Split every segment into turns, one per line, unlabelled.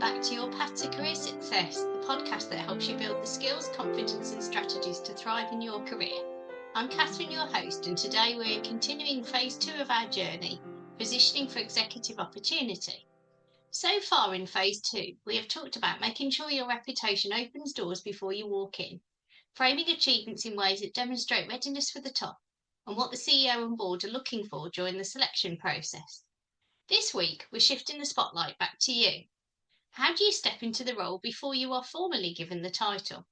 back to Your Path to Career Success, the podcast that helps you build the skills, confidence and strategies to thrive in your career. I'm Catherine, your host, and today we're continuing phase 2 of our journey, positioning for executive opportunity. So far in phase 2, we have talked about making sure your reputation opens doors before you walk in, framing achievements in ways that demonstrate readiness for the top, and what the CEO and board are looking for during the selection process. This week, we're shifting the spotlight back to you. How do you step into the role before you are formally given the title?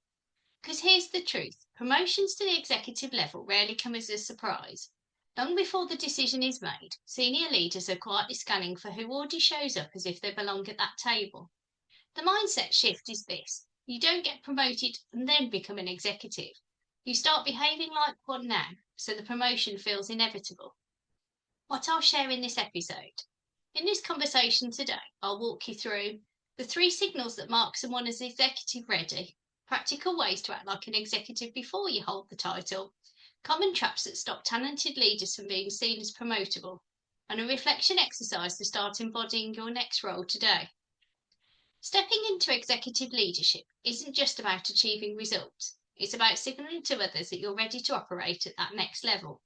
Because here's the truth, promotions to the executive level rarely come as a surprise. Long before the decision is made, senior leaders are quietly scanning for who already shows up as if they belong at that table. The mindset shift is this: you don't get promoted and then become an executive. You start behaving like one now, so the promotion feels inevitable. What I'll share in this episode. In this conversation today, I'll walk you through the 3 signals that mark someone as executive ready, practical ways to act like an executive before you hold the title, common traps that stop talented leaders from being seen as promotable, and a reflection exercise to start embodying your next role today. Stepping into executive leadership isn't just about achieving results, it's about signalling to others that you're ready to operate at that next level.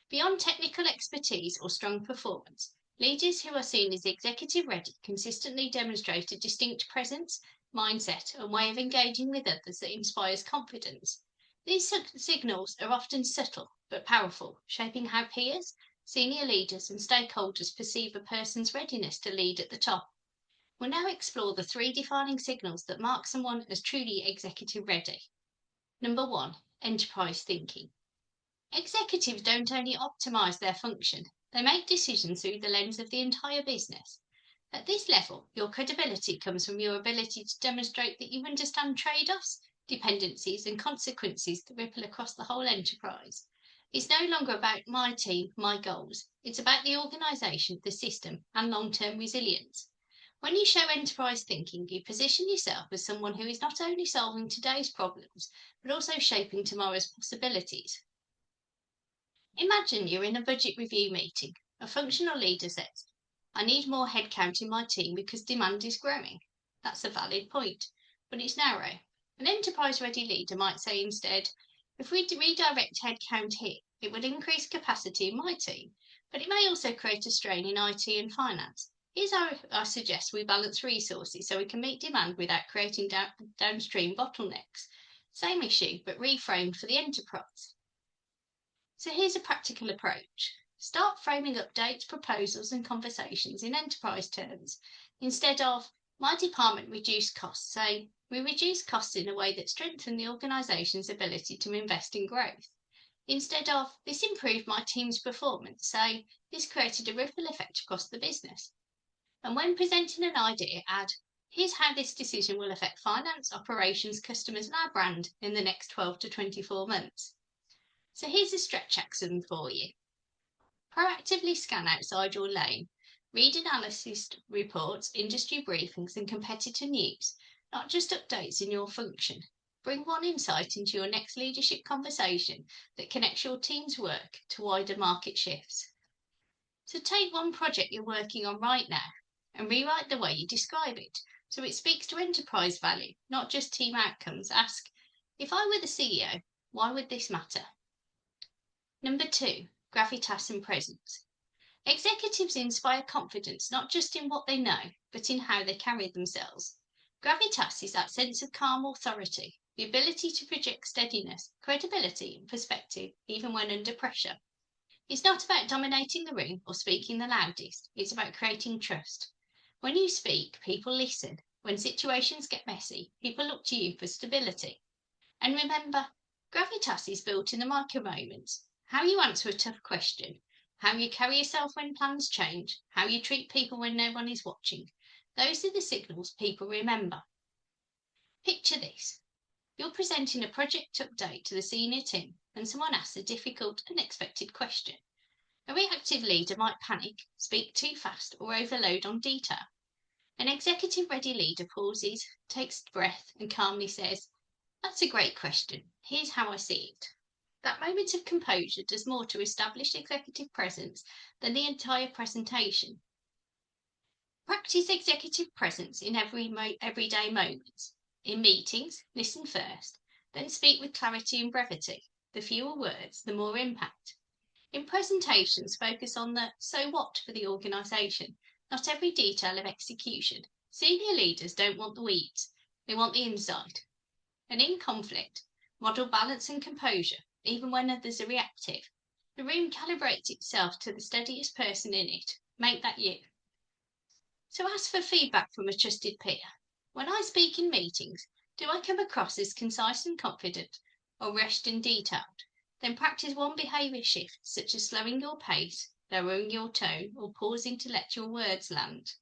Beyond technical expertise or strong performance, leaders who are seen as executive ready consistently demonstrate a distinct presence, mindset, and way of engaging with others that inspires confidence. These signals are often subtle but powerful, shaping how peers, senior leaders, and stakeholders perceive a person's readiness to lead at the top. We'll now explore the 3 defining signals that mark someone as truly executive ready. Number 1, enterprise thinking. Executives don't only optimise their function, they make decisions through the lens of the entire business. At this level, your credibility comes from your ability to demonstrate that you understand trade-offs, dependencies, and consequences that ripple across the whole enterprise. It's no longer about my team, my goals. It's about the organisation, the system, and long-term resilience. When you show enterprise thinking, you position yourself as someone who is not only solving today's problems, but also shaping tomorrow's possibilities. Imagine you're in a budget review meeting. A functional leader says, I need more headcount in my team because demand is growing. That's a valid point, but it's narrow. An enterprise-ready leader might say instead, if we redirect headcount here, it will increase capacity in my team, but it may also create a strain in IT and finance. Here's how I suggest we balance resources so we can meet demand without creating downstream bottlenecks. Same issue, but reframed for the enterprise. So here's a practical approach. Start framing updates, proposals and conversations in enterprise terms. Instead of, my department reduced costs, say, we reduced costs in a way that strengthened the organisation's ability to invest in growth. Instead of, this improved my team's performance, say, this created a ripple effect across the business. And when presenting an idea, add, here's how this decision will affect finance, operations, customers and our brand in the next 12 to 24 months. So here's a stretch action for you. Proactively scan outside your lane. Read analysis reports, industry briefings and competitor news, not just updates in your function. Bring one insight into your next leadership conversation that connects your team's work to wider market shifts. So take one project you're working on right now and rewrite the way you describe it so it speaks to enterprise value, not just team outcomes. Ask, if I were the CEO, why would this matter? Number 2, gravitas and presence. Executives inspire confidence not just in what they know, but in how they carry themselves. Gravitas is that sense of calm authority, the ability to project steadiness, credibility and perspective even when under pressure. It's not about dominating the room or speaking the loudest, it's about creating trust. When you speak, people listen. When situations get messy, people look to you for stability. And remember, gravitas is built in the micro moments. How you answer a tough question, how you carry yourself when plans change, how you treat people when no one is watching. Those are the signals people remember. Picture this. You're presenting a project update to the senior team and someone asks a difficult, unexpected question. A reactive leader might panic, speak too fast or overload on detail. An executive-ready leader pauses, takes a breath and calmly says, that's a great question. Here's how I see it. That moment of composure does more to establish executive presence than the entire presentation. Practice executive presence in everyday moments. In meetings, listen first, then speak with clarity and brevity. The fewer words, the more impact. In presentations, focus on the so what for the organisation, not every detail of execution. Senior leaders don't want the weeds, they want the insight. And in conflict, model balance and composure, even when others are reactive. The room calibrates itself to the steadiest person in it. Make that you. So ask for feedback from a trusted peer. When I speak in meetings, do I come across as concise and confident, or rushed and detailed? Then practice one behaviour shift, such as slowing your pace, lowering your tone, or pausing to let your words land.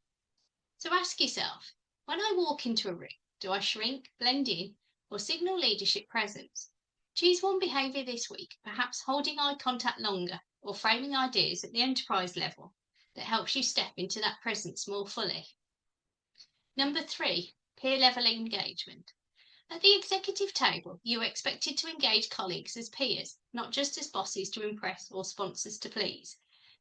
So ask yourself, when I walk into a room, do I shrink, blend in, or signal leadership presence? Choose one behaviour this week, perhaps holding eye contact longer, or framing ideas at the enterprise level that helps you step into that presence more fully. Number 3, peer level engagement. At the executive table, you are expected to engage colleagues as peers, not just as bosses to impress or sponsors to please.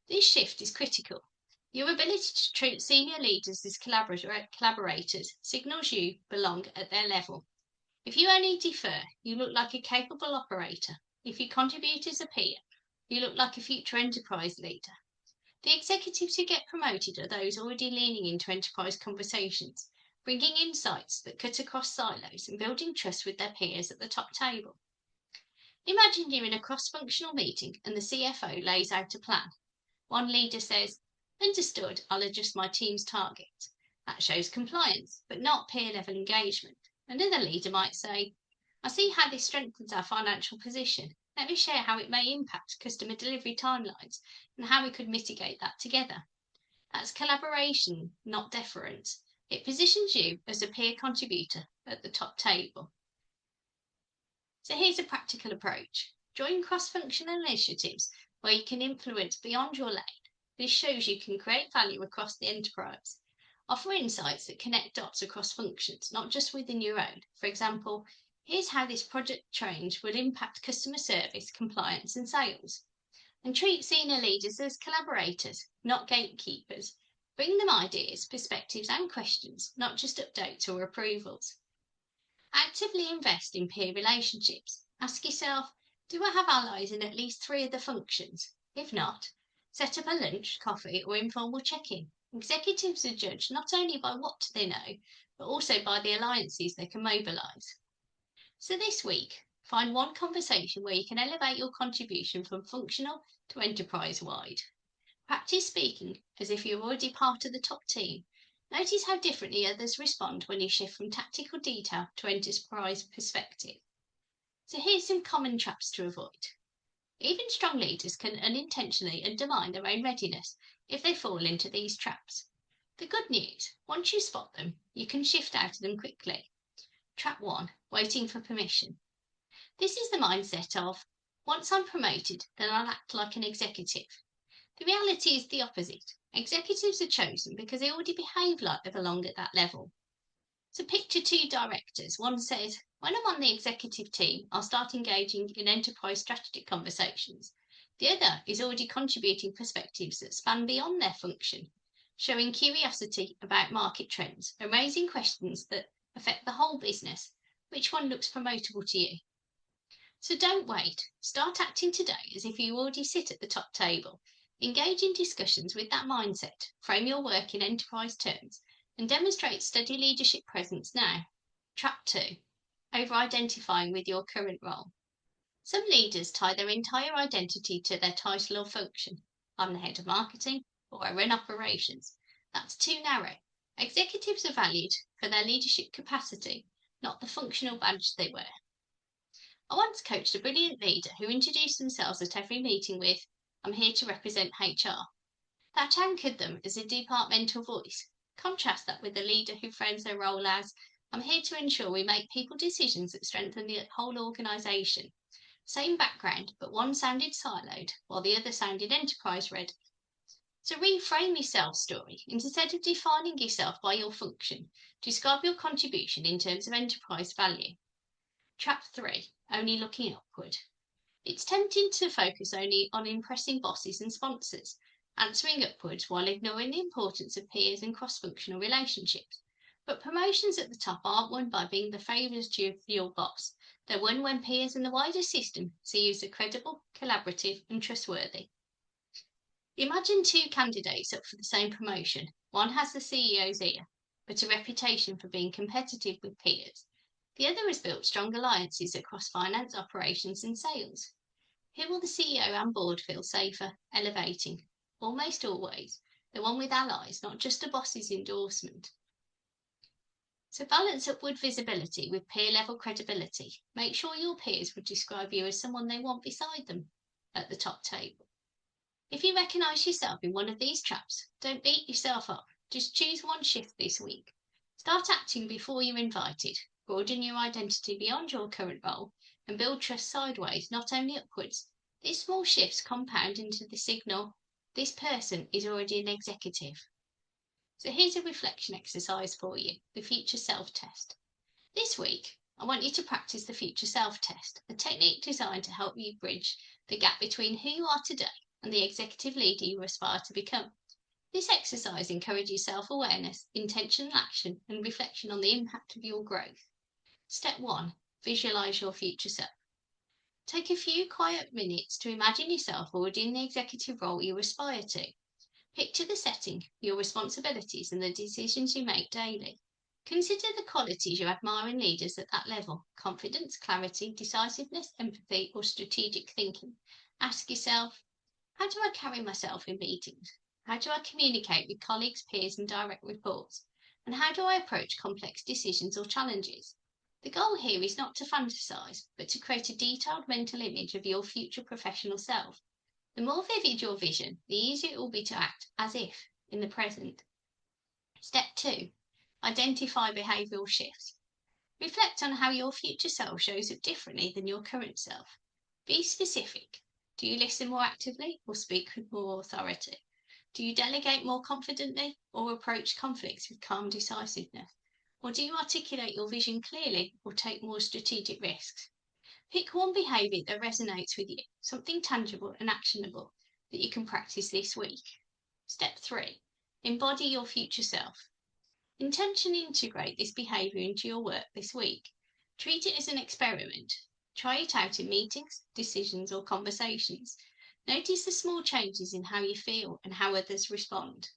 This shift is critical. Your ability to treat senior leaders as collaborators signals you belong at their level. If you only defer, you look like a capable operator. If you contribute as a peer, you look like a future enterprise leader. The executives who get promoted are those already leaning into enterprise conversations, bringing insights that cut across silos and building trust with their peers at the top table. Imagine you're in a cross-functional meeting and the CFO lays out a plan. One leader says, "Understood, I'll adjust my team's targets." That shows compliance, but not peer-level engagement. Another leader might say, "I see how this strengthens our financial position. Let me share how it may impact customer delivery timelines and how we could mitigate that together." That's collaboration, not deference. It positions you as a peer contributor at the top table. So here's a practical approach. Join cross-functional initiatives where you can influence beyond your lane. This shows you can create value across the enterprise. Offer insights that connect dots across functions, not just within your own. For example, here's how this project change will impact customer service, compliance, and sales. And treat senior leaders as collaborators, not gatekeepers. Bring them ideas, perspectives, and questions, not just updates or approvals. Actively invest in peer relationships. Ask yourself, do I have allies in at least 3 of the functions? If not, set up a lunch, coffee, or informal check-in. Executives are judged not only by what they know, but also by the alliances they can mobilise. So this week, find one conversation where you can elevate your contribution from functional to enterprise-wide. Practice speaking as if you're already part of the top team. Notice how differently others respond when you shift from tactical detail to enterprise perspective. So here's some common traps to avoid. Even strong leaders can unintentionally undermine their own readiness if they fall into these traps. The good news, once you spot them, you can shift out of them quickly. Trap 1, waiting for permission. This is the mindset of, once I'm promoted, then I'll act like an executive. The reality is the opposite. Executives are chosen because they already behave like they belong at that level. So picture 2 directors. One says, when I'm on the executive team, I'll start engaging in enterprise strategic conversations. The other is already contributing perspectives that span beyond their function, showing curiosity about market trends and raising questions that affect the whole business. Which one looks promotable to you? So don't wait. Start acting today as if you already sit at the top table. Engage in discussions with that mindset, frame your work in enterprise terms, and demonstrate steady leadership presence now. Trap 2, over-identifying with your current role. Some leaders tie their entire identity to their title or function. I'm the head of marketing, or I run operations. That's too narrow. Executives are valued for their leadership capacity, not the functional badge they wear. I once coached a brilliant leader who introduced themselves at every meeting with, "I'm here to represent HR." That anchored them as a departmental voice. Contrast that with a leader who frames their role as, "I'm here to ensure we make people decisions that strengthen the whole organisation." Same background, but one sounded siloed, while the other sounded enterprise-ready. So reframe your self-story. Instead of defining yourself by your function, describe your contribution in terms of enterprise value. Trap 3, only looking upward. It's tempting to focus only on impressing bosses and sponsors, answering upwards while ignoring the importance of peers and cross-functional relationships. But promotions at the top aren't won by being the favourite of your boss. They're won when peers in the wider system see you as a credible, collaborative and trustworthy. Imagine two candidates up for the same promotion. One has the CEO's ear, but a reputation for being competitive with peers. The other has built strong alliances across finance, operations and sales. Who will the CEO and board feel safer elevating? Almost always, the one with allies, not just a boss's endorsement. So balance upward visibility with peer-level credibility. Make sure your peers would describe you as someone they want beside them at the top table. If you recognise yourself in one of these traps, don't beat yourself up. Just choose one shift this week. Start acting before you're invited. Broaden your identity beyond your current role and build trust sideways, not only upwards. These small shifts compound into the signal, this person is already an executive. So here's a reflection exercise for you, the future self-test. This week, I want you to practice the future self-test, a technique designed to help you bridge the gap between who you are today and the executive leader you aspire to become. This exercise encourages self-awareness, intentional action, and reflection on the impact of your growth. Step 1. Visualise your future self. Take a few quiet minutes to imagine yourself already in the executive role you aspire to. Picture the setting, your responsibilities, and the decisions you make daily. Consider the qualities you admire in leaders at that level: confidence, clarity, decisiveness, empathy, or strategic thinking. Ask yourself, how do I carry myself in meetings? How do I communicate with colleagues, peers, and direct reports? And how do I approach complex decisions or challenges? The goal here is not to fantasize, but to create a detailed mental image of your future professional self. The more vivid your vision, the easier it will be to act as if in the present. Step 2. Identify behavioural shifts. Reflect on how your future self shows up differently than your current self. Be specific. Do you listen more actively or speak with more authority? Do you delegate more confidently or approach conflicts with calm decisiveness? Or do you articulate your vision clearly or take more strategic risks? Pick one behaviour that resonates with you, something tangible and actionable that you can practice this week. Step 3. Embody your future self. Intentionally integrate this behaviour into your work this week. Treat it as an experiment. Try it out in meetings, decisions, or conversations. Notice the small changes in how you feel and how others respond.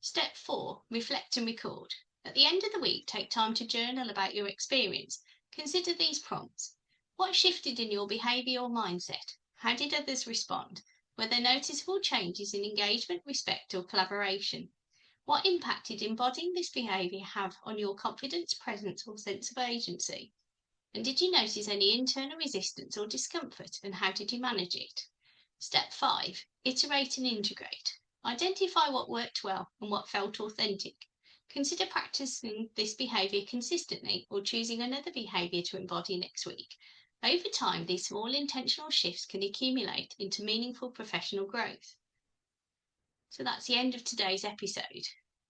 Step 4. Reflect and record. At the end of the week, take time to journal about your experience. Consider these prompts. What shifted in your behaviour or mindset? How did others respond? Were there noticeable changes in engagement, respect, or collaboration? What impact did embodying this behaviour have on your confidence, presence, or sense of agency? And did you notice any internal resistance or discomfort, and how did you manage it? Step 5. Iterate and integrate. Identify what worked well and what felt authentic. Consider practicing this behaviour consistently or choosing another behaviour to embody next week. Over time, these small intentional shifts can accumulate into meaningful professional growth. So that's the end of today's episode.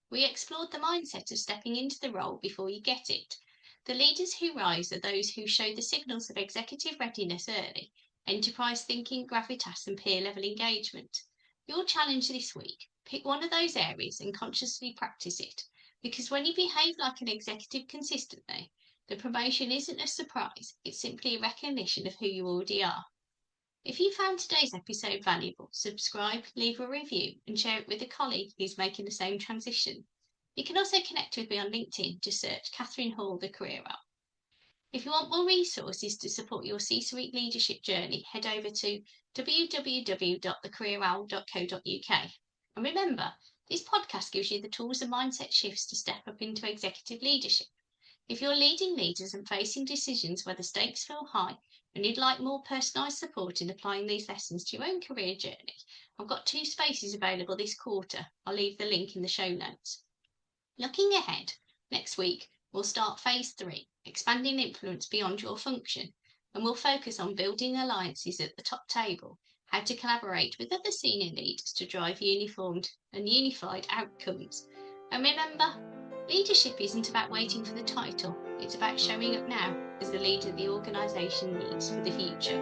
We explored the mindset of stepping into the role before you get it. The leaders who rise are those who show the signals of executive readiness early: enterprise thinking, gravitas, and peer-level engagement. Your challenge this week: pick one of those areas and consciously practice it, because when you behave like an executive consistently, the promotion isn't a surprise, it's simply a recognition of who you already are. If you found today's episode valuable, subscribe, leave a review, and share it with a colleague who's making the same transition. You can also connect with me on LinkedIn. Just search Catherine Hall, the Career Owl. If you want more resources to support your C-suite leadership journey, head over to www.thecareerowl.co.uk. And remember, this podcast gives you the tools and mindset shifts to step up into executive leadership. If you're leading leaders and facing decisions where the stakes feel high and you'd like more personalised support in applying these lessons to your own career journey, I've got 2 spaces available this quarter. I'll leave the link in the show notes. Looking ahead, next week we'll start phase 3, expanding influence beyond your function, and we'll focus on building alliances at the top table, how to collaborate with other senior leaders to drive uniformed and unified outcomes. And remember, leadership isn't about waiting for the title, it's about showing up now as the leader the organisation needs for the future.